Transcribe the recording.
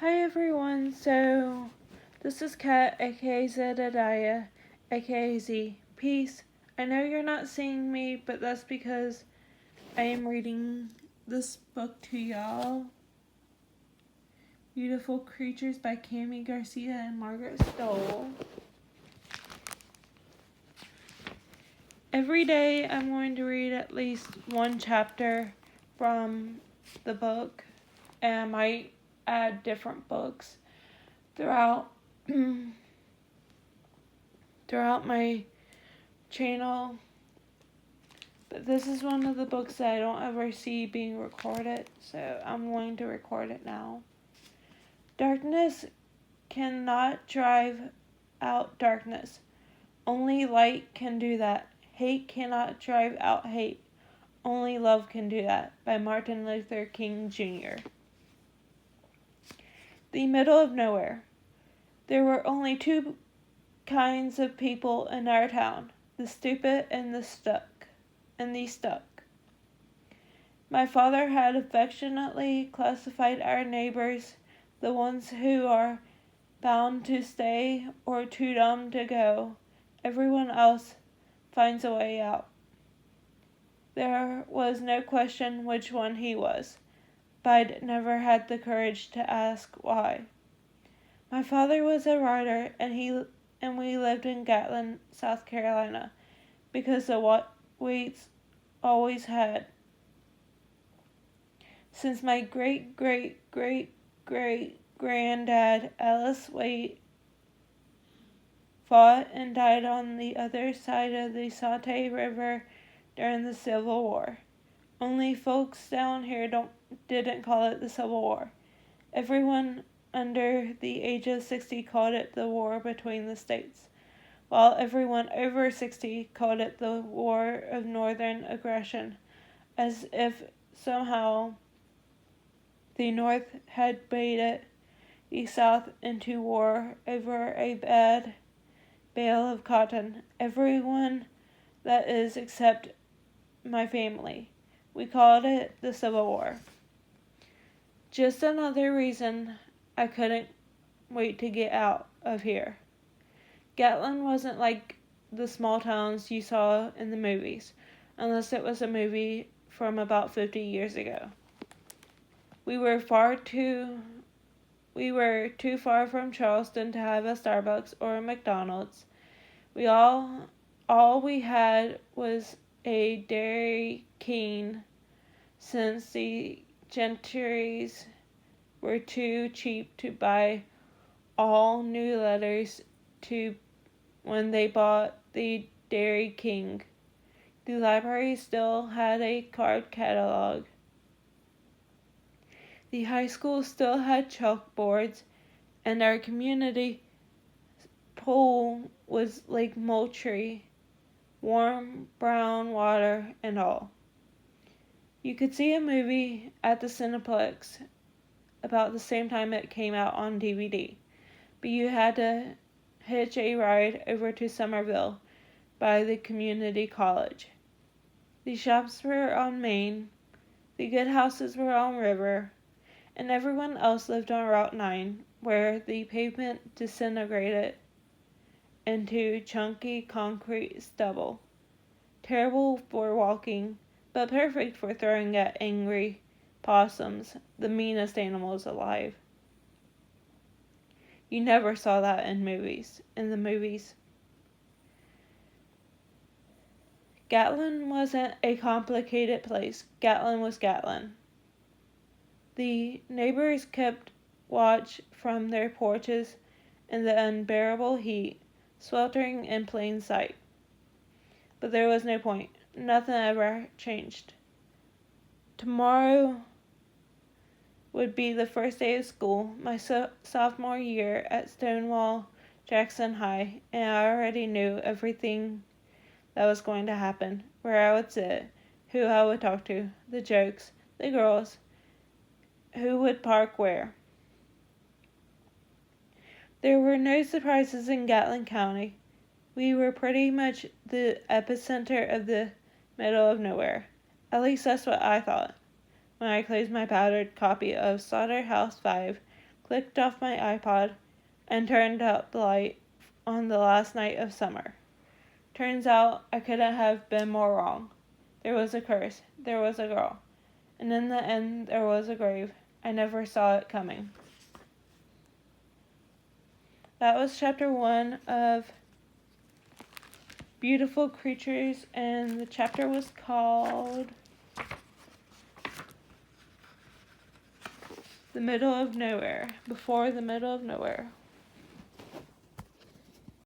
Hi everyone, so this is Kat, aka Zedadiah, aka Z. Peace. I know you're not seeing me, but that's because I am reading this book to y'all. Beautiful Creatures by Garcia and Margaret Stohl. Every day I'm going to read at least one chapter from the book, and I might add different books throughout my channel, but this is one of the books that I don't ever see being recorded, so I'm going to record it now. Darkness cannot drive out darkness. Only light can do that. Hate cannot drive out hate. Only love can do that. By Martin Luther King Jr. The middle of nowhere. There were only two kinds of people in our town, the stupid and the stuck. My father had affectionately classified our neighbors, the ones who are bound to stay or too dumb to go. Everyone else finds a way out. There was no question which one he was, but I'd never had the courage to ask why. My father was a writer, and we lived in Gatlin, South Carolina, because the Waits always had. Since my great-great-great-great-granddad, Alice Waite, fought and died on the other side of the Sante River during the Civil War. Only folks down here didn't call it the Civil War. Everyone under the age of 60 called it the war between the states, while everyone over 60 called it the War of Northern Aggression, as if somehow the North had baited the South into war over a bad bale of cotton. Everyone, that is, except my family. We called it the Civil War. Just another reason I couldn't wait to get out of here. Gatlin wasn't like the small towns you saw in the movies, unless it was a movie from about 50 years ago. We were too far from Charleston to have a Starbucks or a McDonald's. All we had was a Dairy King, since the gentries were too cheap to buy all new letters when they bought the Dairy King. The library still had a card catalog. The high school still had chalkboards, and our community pool was Lake Moultrie, warm brown water and all. You could see a movie at the Cineplex about the same time it came out on DVD, but you had to hitch a ride over to Somerville by the community college. The shops were on Main, the good houses were on River, and everyone else lived on Route 9, where the pavement disintegrated into chunky concrete stubble. Terrible for walking, but perfect for throwing at angry possums, the meanest animals alive. You never saw that in the movies. Gatlin wasn't a complicated place. Gatlin was Gatlin. The neighbors kept watch from their porches in the unbearable heat, sweltering in plain sight. But there was no point. Nothing ever changed. Tomorrow would be the first day of school, my sophomore year at Stonewall Jackson High, and I already knew everything that was going to happen, where I would sit, who I would talk to, the jokes, the girls, who would park where. There were no surprises in Gatlin County. We were pretty much the epicenter of the middle of nowhere. At least that's what I thought, when I closed my battered copy of Slaughterhouse-Five, clicked off my iPod, and turned out the light on the last night of summer. Turns out I couldn't have been more wrong. There was a curse, there was a girl, and in the end there was a grave. I never saw it coming. That was chapter 1 of Beautiful Creatures, and the chapter was called The Middle of Nowhere, Before the Middle of Nowhere.